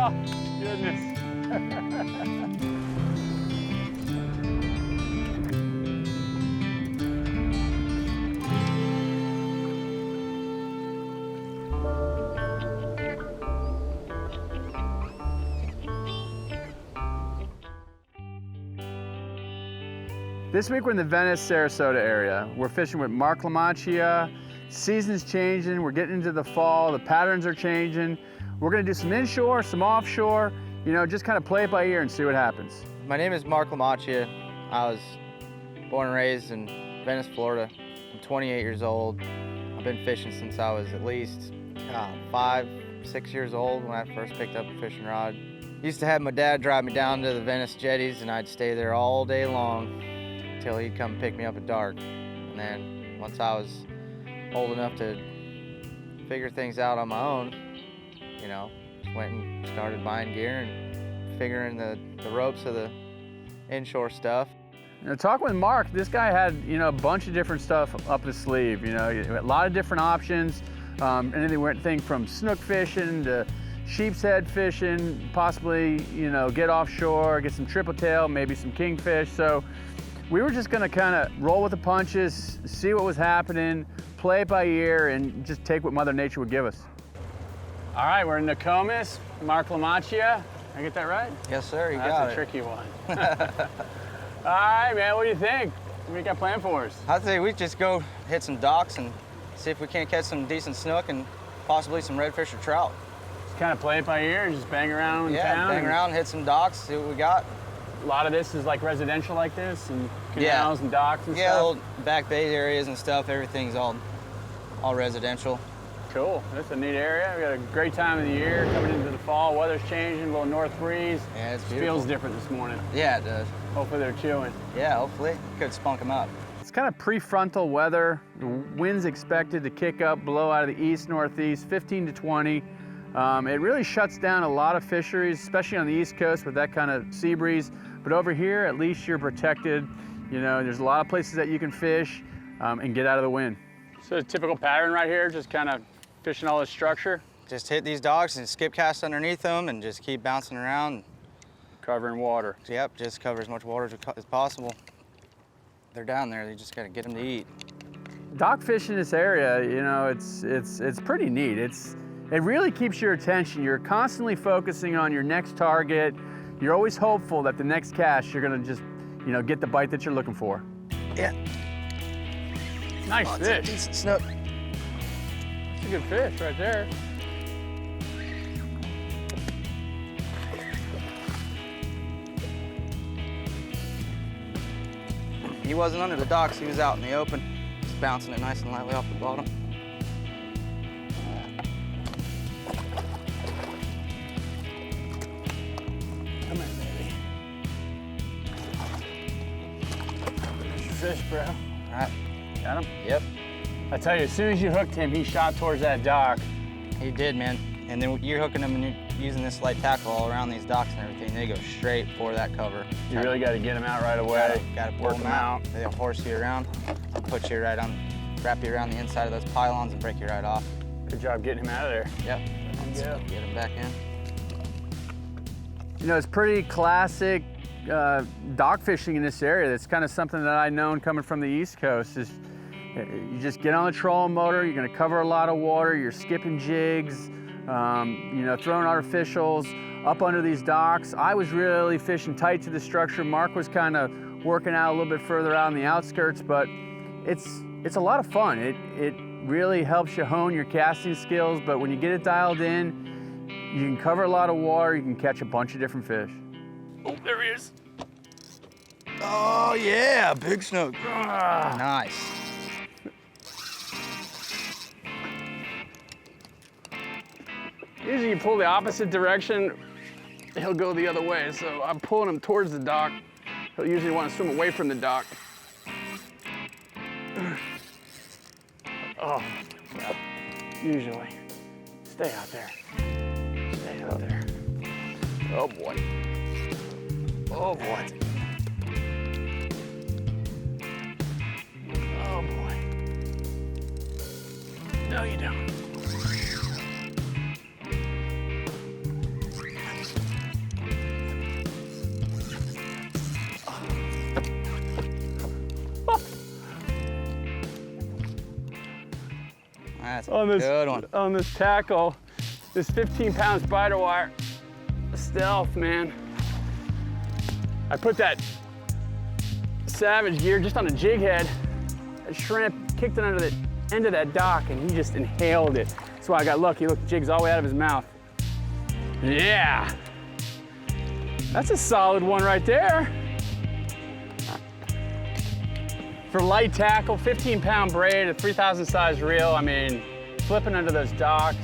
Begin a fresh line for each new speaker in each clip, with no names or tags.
Oh, goodness. This week we're in the Venice, Sarasota area. We're fishing with Mark LaMacchia. Season's changing, we're getting into the fall, the patterns are changing. We're gonna do some inshore, some offshore, you know, just kind of play it by ear and see what happens.
My name is Mark LaMacchia. I was born and raised in Venice, Florida. I'm 28 years old. I've been fishing since I was at least 5, 6 years old when I first picked up a fishing rod. Used to have my dad drive me down to the Venice jetties and I'd stay there all day long until he'd come pick me up at dark. And then once I was old enough to figure things out on my own, you know, just went and started buying gear and figuring the ropes of the inshore stuff.
You know, talking with Mark, this guy had, you know, a bunch of different stuff up his sleeve, you know, a lot of different options. Anything from snook fishing to sheepshead fishing, possibly, you know, get offshore, get some tripletail, maybe some kingfish. So we were just gonna kind of roll with the punches, see what was happening, play it by ear, and just take what Mother Nature would give us. All right, we're in Nokomis, Mark LaMacchia. I get that right?
Yes, sir, you got it.
That's a tricky one. All right, man, what do you think? What do you got planned for us?
I'd say we just go hit some docks and see if we can't catch some decent snook and possibly some redfish or trout.
Just kind of play it by ear and just bang around in town?
Yeah, bang around, hit some docks, see what we got.
A lot of this is like residential like this, and canals and docks and stuff?
Yeah, little back bay areas and stuff, everything's all residential.
Cool, that's a neat area. We got a great time of the year coming into the fall. Weather's changing, a little north breeze.
Yeah, it's
It
beautiful.
feels different this morning.
Yeah, it does.
Hopefully they're chewing.
Yeah, hopefully. Could spunk them up.
It's kind of prefrontal weather. The wind's expected to kick up, blow out of the east, northeast, 15 to 20. It really shuts down a lot of fisheries, especially on the East Coast with that kind of sea breeze. But over here, at least you're protected. You know, there's a lot of places that you can fish and get out of the wind. So a typical pattern right here, just kind of fishing all this structure.
Just hit these docks and skip cast underneath them and just keep bouncing around.
Covering water.
Yep, just cover as much water as possible. They're down there, you just gotta get them to eat.
Dock fish in this area, you know, it's pretty neat. It really keeps your attention. You're constantly focusing on your next target. You're always hopeful that the next cast you're gonna just, you know, get the bite that you're looking for.
Yeah.
Nice
It's a
fish.
decent snook.
It's a good fish right there.
He wasn't under the docks, he was out in the open. Just bouncing it nice and lightly off the bottom.
Come here, baby. There's your fish, bro.
All right.
Got him?
Yep.
I tell you, as soon as you hooked him, he shot towards that dock.
He did, man. And then you're hooking them and you're using this light tackle all around these docks and everything. They go straight for that cover.
You really got to get him out right away.
Gotta pull them out. They'll horse you around, put you right on, wrap you around the inside of those pylons and break you right off.
Good job getting him out of there.
Yep. Let's
go.
get him back in.
You know, it's pretty classic dock fishing in this area. That's kind of something that I've known coming from the East Coast. Is you just get on the trolling motor, you're gonna cover a lot of water, you're skipping jigs, you know, throwing artificials up under these docks. I was really fishing tight to the structure. Mark was kind of working out a little bit further out on the outskirts, but it's a lot of fun. It really helps you hone your casting skills, but when you get it dialed in, you can cover a lot of water, you can catch a bunch of different fish. Oh, there he is.
Oh yeah, big snook. Nice.
Usually you pull the opposite direction, he'll go the other way. So I'm pulling him towards the dock. He'll usually want to swim away from the dock. Oh, well, usually. Stay out there. Stay out there. Oh boy. Oh boy. Oh boy. No, you don't.
That's a
on this,
good one.
on this tackle. This 15-pound spider wire. Stealth, man. I put that Savage gear just on a jig head. That shrimp kicked it under the end of that dock and he just inhaled it. That's why I got lucky. Look, the jig's all the way out of his mouth. Yeah. That's a solid one right there. For light tackle, 15-pound braid, a 3,000 size reel. I mean, flipping under those docks,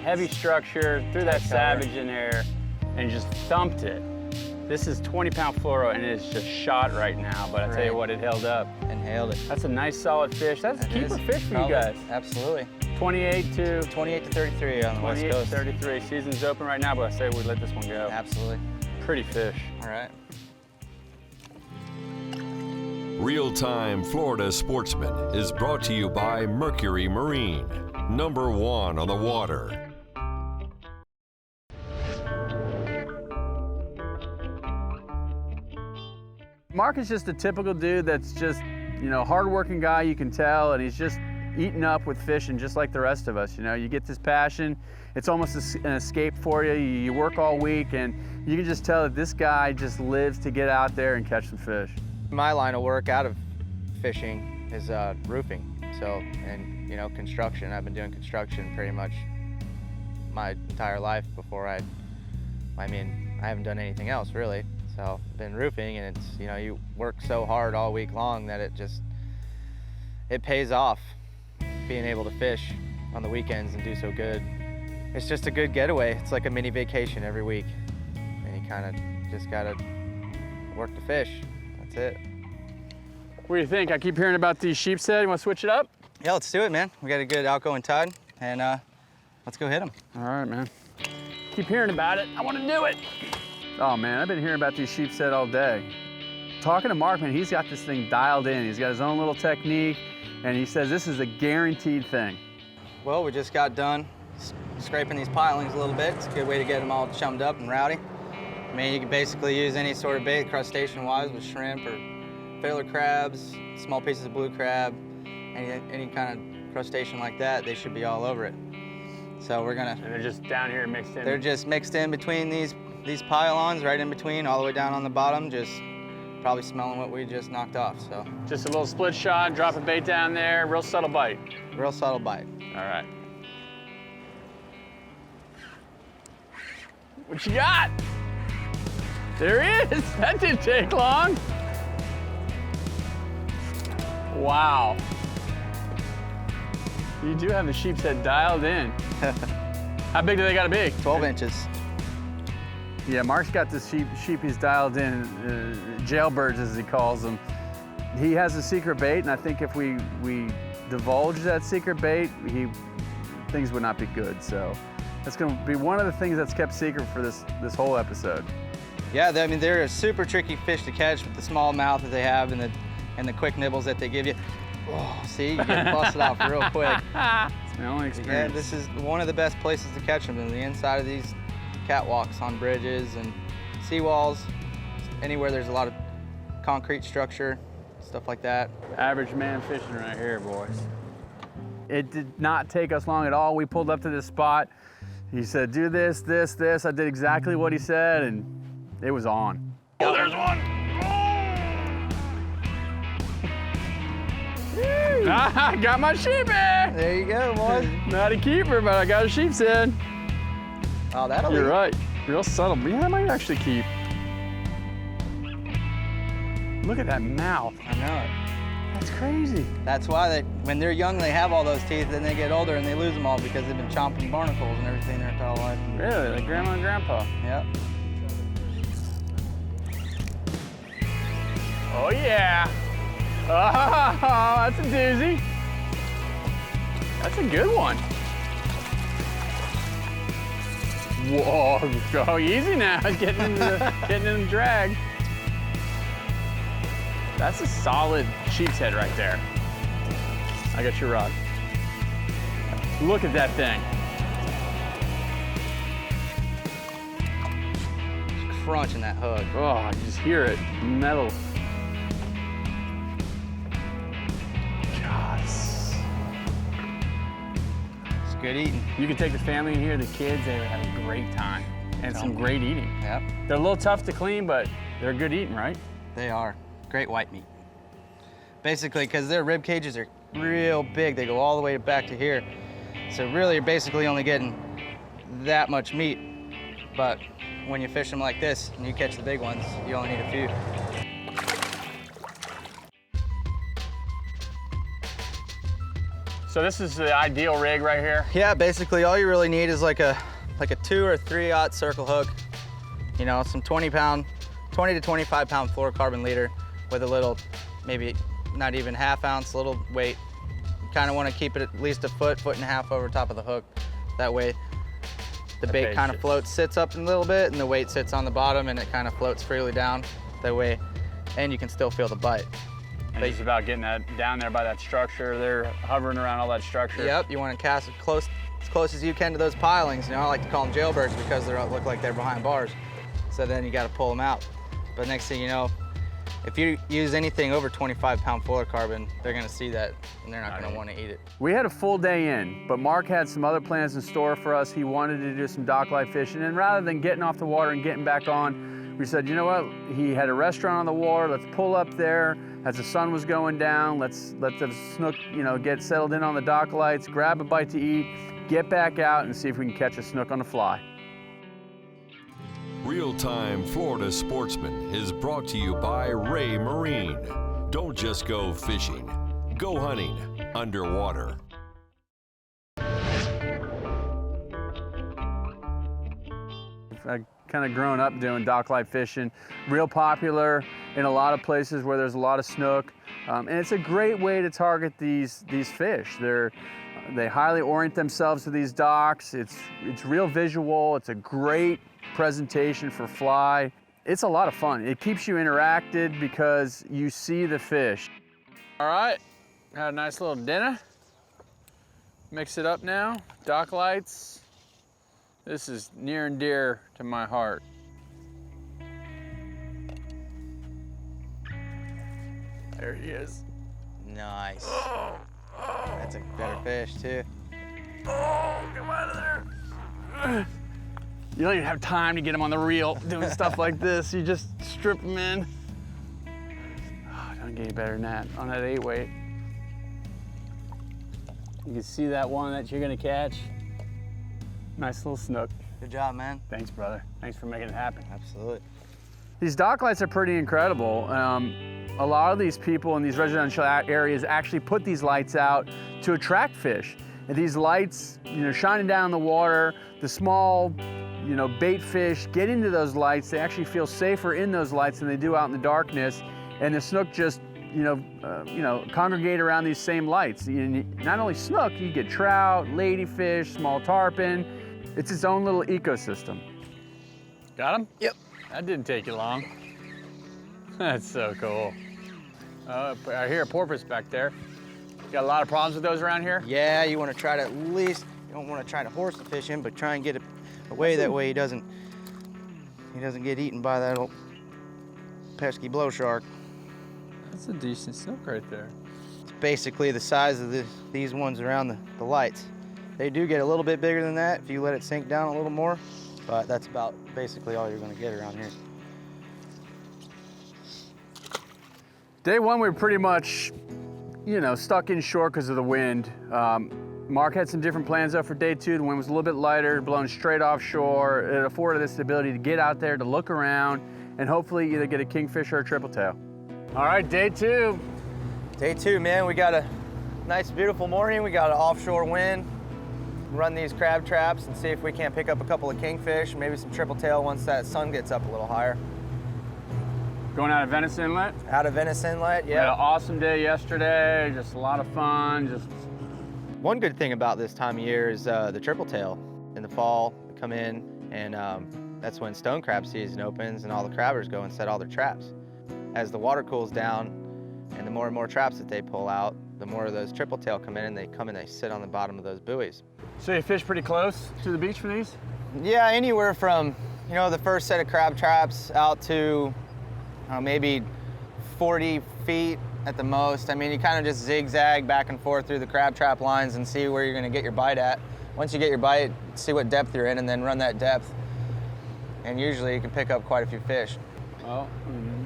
heavy structure, threw that Savage in there and just thumped it. This is 20-pound fluoro and it's just shot right now, but I tell you what, it held up.
Inhaled it.
That's a nice solid fish. That's a keeper fish for you guys.
Absolutely.
28 to
33 on the West Coast.
33. Season's open right now, but I say we let this one go.
Absolutely.
Pretty fish.
All right.
Real-Time Florida Sportsman is brought to you by Mercury Marine, #1 on the water.
Mark is just a typical dude that's just, you know, hardworking guy, you can tell, and he's just eating up with fishing just like the rest of us. You know, you get this passion, it's almost an escape for you. You work all week and you can just tell that this guy just lives to get out there and catch some fish.
My line of work out of fishing is roofing. So, and you know, construction. I've been doing construction pretty much my entire life before I haven't done anything else really. So I've been roofing, and it's, you know, you work so hard all week long that it pays off being able to fish on the weekends and do so good. It's just a good getaway. It's like a mini vacation every week. And you kind of just gotta work to fish. That's it.
What do you think? I keep hearing about these sheepshead. You want to switch it up?
Yeah, let's do it, man. We got a good outgoing tide, and let's go hit them.
All right, man. Keep hearing about it. I want to do it. Oh man, I've been hearing about these sheepshead all day. Talking to Mark, man, he's got this thing dialed in. He's got his own little technique, and he says this is a guaranteed thing.
Well, we just got done scraping these pilings a little bit. It's a good way to get them all chummed up and rowdy. I mean, you can basically use any sort of bait, crustacean-wise, with shrimp or feather crabs, small pieces of blue crab, any kind of crustacean like that. They should be all over it. So we're gonna.
And they're just down here mixed in.
They're just mixed in between these pylons, right in between, all the way down on the bottom, just probably smelling what we just knocked off. So
just a little split shot, drop a bait down there, real subtle bite.
Real subtle bite.
All right. What you got? There he is. That didn't take long. Wow. You do have the sheepshead dialed in. How big do they gotta be?
12 inches.
Yeah, Mark's got this sheepies dialed in, jailbirds as he calls them. He has a secret bait, and I think if we divulge that secret bait, things would not be good. So that's gonna be one of the things that's kept secret for this whole episode.
Yeah, I mean, they're a super tricky fish to catch with the small mouth that they have and the quick nibbles that they give you. Oh, see, you get busted off real quick.
It's my only experience.
Yeah, this is one of the best places to catch them, in the inside of these catwalks on bridges and seawalls, anywhere there's a lot of concrete structure, stuff like that.
Average man fishing right here, boys. It did not take us long at all. We pulled up to this spot. He said, do this, this, this. I did exactly what he said, and it was on. Oh, there's one! I got my sheepy!
There you go, boys.
Not a keeper, but I got a sheepshead.
Oh, that'll
You're right. Real subtle. Yeah, that might actually keep. Look at that mouth.
I know it.
That's crazy.
That's why when they're young, they have all those teeth, then they get older and they lose them all because they've been chomping barnacles and everything their entire life.
Really? Like grandma and grandpa?
Yep.
Oh, yeah. Oh, that's a doozy. That's a good one. Whoa, go easy now. Getting in the drag. That's a solid sheepshead right there. I got your rod. Look at that thing.
Just crunching that hook.
Oh, I just hear it. Metal. Gosh.
good eating.
You can take the family in here, the kids, they would have a great time. And some great eating.
Yep.
They're a little tough to clean, but they're good eating, right?
They are. Great white meat. Basically, because their rib cages are real big. They go all the way back to here. So really, you're basically only getting that much meat. But when you fish them like this and you catch the big ones, you only need a few.
So this is the ideal rig right here?
Yeah, basically all you really need is like a 2 or 3/0 circle hook. You know, some 20 to 25 pound fluorocarbon leader with a little, maybe not even ½ ounce, little weight. You kind of want to keep it at least a foot and a half over top of the hook. That way the bait kind of floats, sits up a little bit, and the weight sits on the bottom and it kind of floats freely down that way, and you can still feel the bite.
And it's about getting that down there by that structure. They're hovering around all that structure.
Yep, you want to cast it as close as you can to those pilings. You know, I like to call them jailbirds because they look like they're behind bars. So then you got to pull them out. But next thing you know, if you use anything over 25 pound fluorocarbon, they're going to see that and they're not going to want to eat it.
We had a full day in, but Mark had some other plans in store for us. He wanted to do some dock light fishing, and rather than getting off the water and getting back on, we said, you know what? He had a restaurant on the water. Let's pull up there as the sun was going down. Let's let the snook, you know, get settled in on the dock lights, grab a bite to eat, get back out and see if we can catch a snook on the fly.
Real-Time Florida Sportsman is brought to you by Ray Marine. Don't just go fishing, go hunting underwater.
I've kind of grown up doing dock light fishing, real popular in a lot of places where there's a lot of snook, and it's a great way to target these fish. They highly orient themselves to these docks. It's real visual. It's a great presentation for fly. It's a lot of fun. It keeps you interacted because you see the fish. All right, had a nice little dinner. Mix it up now. Dock lights. This is near and dear to my heart. There he is.
Nice. That's a better fish too.
Oh, come out of there. You don't even have time to get him on the reel doing stuff like this. You just strip him in. Oh, don't get any better than that on that 8-weight. You can see that one that you're gonna catch. Nice little snook.
Good job, man.
Thanks, brother. Thanks for making it happen.
Absolutely.
These dock lights are pretty incredible. A lot of these people in these residential areas actually put these lights out to attract fish. And these lights, you know, shining down the water, the small, you know, bait fish get into those lights. They actually feel safer in those lights than they do out in the darkness. And the snook just, you know, congregate around these same lights. Not only snook, you get trout, ladyfish, small tarpon. It's its own little ecosystem. Got him?
Yep.
That didn't take you long. That's so cool. I hear a porpoise back there. Got a lot of problems with those around here?
Yeah, you want to try to at least, you don't want to try to horse the fish in, but try and get it away. That way he doesn't get eaten by that old pesky blow shark.
That's a decent snook right there.
It's basically the size of these ones around the lights. They do get a little bit bigger than that if you let it sink down a little more, but that's about basically all you're going to get around here.
Day one, we were pretty much, you know, stuck inshore because of the wind. Mark had some different plans up for day two. The wind was a little bit lighter, blowing straight offshore. It afforded us the ability to get out there, to look around, and hopefully either get a kingfisher or a tripletail. All right, day two.
Day two, man, we got a nice, beautiful morning. We got an offshore wind. Run these crab traps and see if we can't pick up a couple of kingfish, maybe some tripletail once that sun gets up a little higher.
Going out of Venice Inlet?
Out of Venice Inlet,
We had
yeah.
an awesome day yesterday, just a lot of fun.
One good thing about this time of year is the tripletail. In the fall, they come in, and that's when stone crab season opens and all the crabbers go and set all their traps. As the water cools down and the more traps that they pull out, the more of those tripletail come in, and they sit on the bottom of those buoys.
So you fish pretty close to the beach for these?
Yeah, anywhere from, you know, the first set of crab traps out to maybe 40 feet at the most. I mean, you kind of just zigzag back and forth through the crab trap lines and see where you're going to get your bite at. once you get your bite, see what depth you're in, and then run that depth. And usually you can pick up quite a few fish.
Well,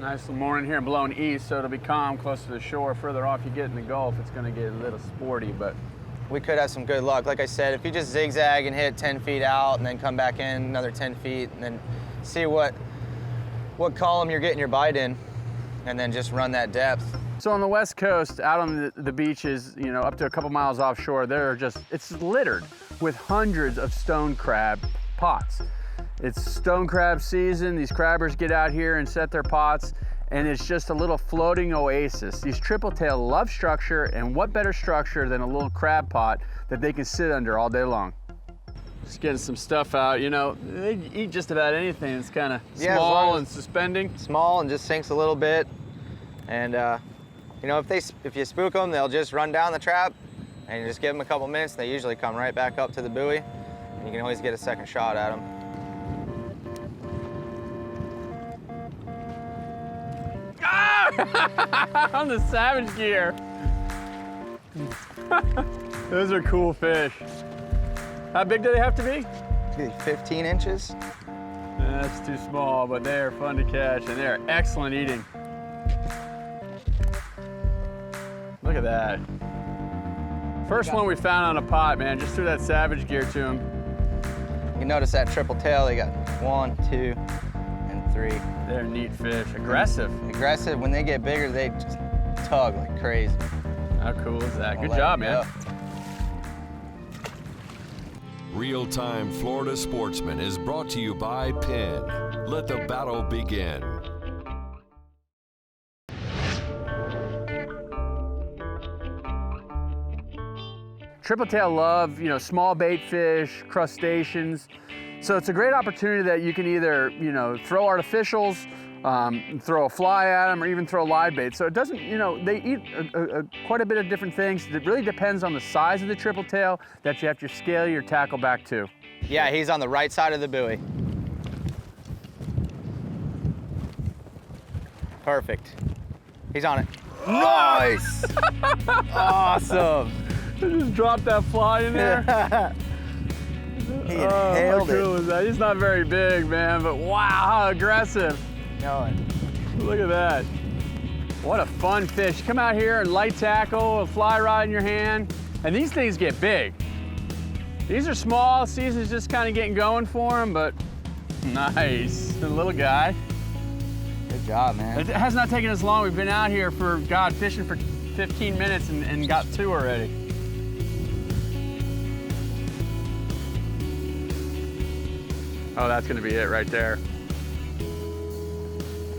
nice little morning here, blowing east, so it'll be calm close to the shore. Further off you get in the Gulf, it's gonna get a little sporty, but.
We could have some good luck. Like I said, if you just zigzag and hit 10 feet out and then come back in another 10 feet and then see what column you're getting your bite in and then just run that depth.
So on the West Coast, out on the beaches, you know, up to a couple miles offshore, it's littered with hundreds of stone crab pots. It's stone crab season. These crabbers get out here and set their pots, and it's just a little floating oasis. These tripletail love structure, and what better structure than a little crab pot that they can sit under all day long. Just getting some stuff out. You know, they eat just about anything. It's kind of small and suspending.
Small and just sinks a little bit. And you know, if you spook them, they'll just run down the trap, and you just give them a couple minutes. They usually come right back up to the buoy, and you can always get a second shot at them.
On the Savage gear. Those are cool fish. How big do they have to be?
15 inches.
That's too small, but they are fun to catch, and they're excellent eating. Look at that. First one we found on a pot, man. Just threw that Savage gear to him.
You notice that triple tail, they got 1, 2, and 3.
They're neat fish. Aggressive.
Aggressive. When they get bigger, they just tug like crazy.
How cool is that? Good job, man.
Real-Time Florida Sportsman is brought to you by Penn. Let the battle begin.
Tripletail love, you know, small bait fish, crustaceans. So it's a great opportunity that you can either, you know, throw artificials, throw a fly at them, or even throw live bait. So it doesn't, you know, they eat quite a bit of different things. It really depends on the size of the tripletail that you have to scale your tackle back to.
Yeah, he's on the right side of the buoy. Perfect. He's on it. Nice! Awesome.
I just dropped that fly in there.
He inhaled
how cool is that? He's not very big, man, but wow, how aggressive. Look at that. What a fun fish. Come out here and light tackle, a fly rod in your hand, and these things get big. These are small, season's just kind of getting going for them, but nice. The little guy.
Good job, man.
It has not taken us long. We've been out here for, God, fishing for 15 minutes and got 2 already. Oh, that's gonna be it right there.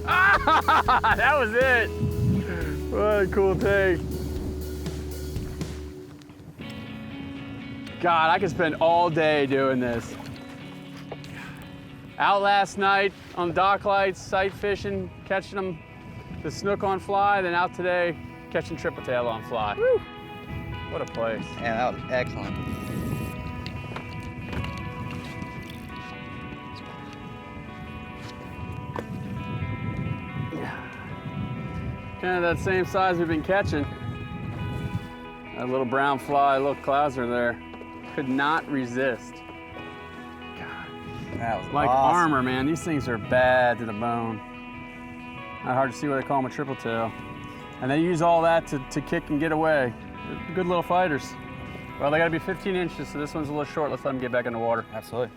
Ah, that was it. What a cool take. God, I could spend all day doing this. Out last night on dock lights, sight fishing, catching them, the snook on fly, then out today, catching tripletail on fly. Woo. What a place.
Yeah, that was excellent.
Kind of that same size we've been catching. That little brown fly, little clouser there. Could not resist. God.
That was
Like
awesome.
armor, man. These things are bad to the bone. Not hard to see why they call them a tripletail. And they use all that to kick and get away. They're good little fighters. Well, they gotta be 15 inches, so this one's a little short. Let's let them get back in the water.
Absolutely.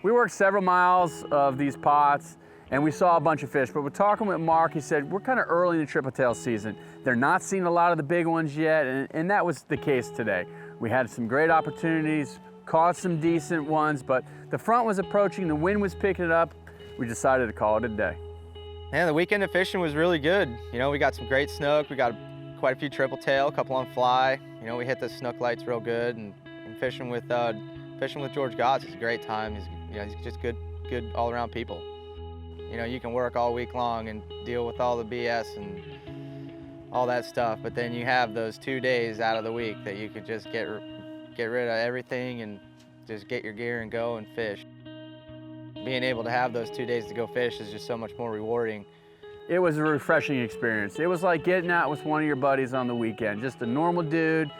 We worked several miles of these pots, and we saw a bunch of fish, but we're talking with Mark. He said, we're kind of early in the tripletail season. They're not seeing a lot of the big ones yet, and that was the case today. We had some great opportunities, caught some decent ones, but the front was approaching, the wind was picking it up. We decided to call it a day.
Yeah, the weekend of fishing was really good. You know, we got some great snook. We got quite a few tripletail, a couple on fly. You know, we hit the snook lights real good, and fishing with George Gozdz is a great time. He's just good all-around people. You know, you can work all week long and deal with all the BS and all that stuff, but then you have those 2 days out of the week that you could just get rid of everything and just get your gear and go and fish. Being able to have those 2 days to go fish is just so much more rewarding.
It was a refreshing experience. It was like getting out with one of your buddies on the weekend, just a normal dude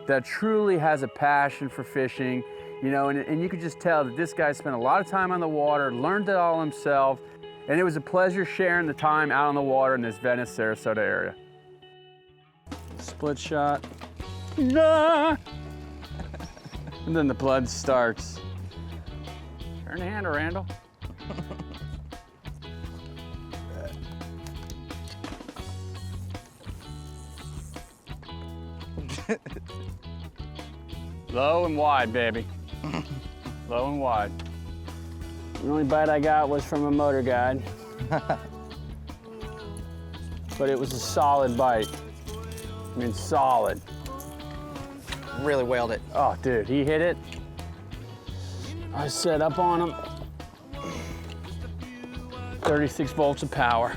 that truly has a passion for fishing, you know, and you could just tell that this guy spent a lot of time on the water, learned it all himself, and it was a pleasure sharing the time out on the water in this Venice, Sarasota area. Split shot. Nah. And then the blood starts. Turn the handle, Randall. Low and wide, baby. Low and wide.
The only bite I got was from a motor guide. But it was a solid bite. I mean, solid.
Really whaled it.
Oh, dude, he hit it. I set up on him. 36 volts of power.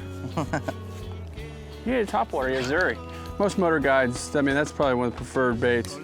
He hit a topwater, Missouri. Most motor guides, I mean, that's probably one of the preferred baits.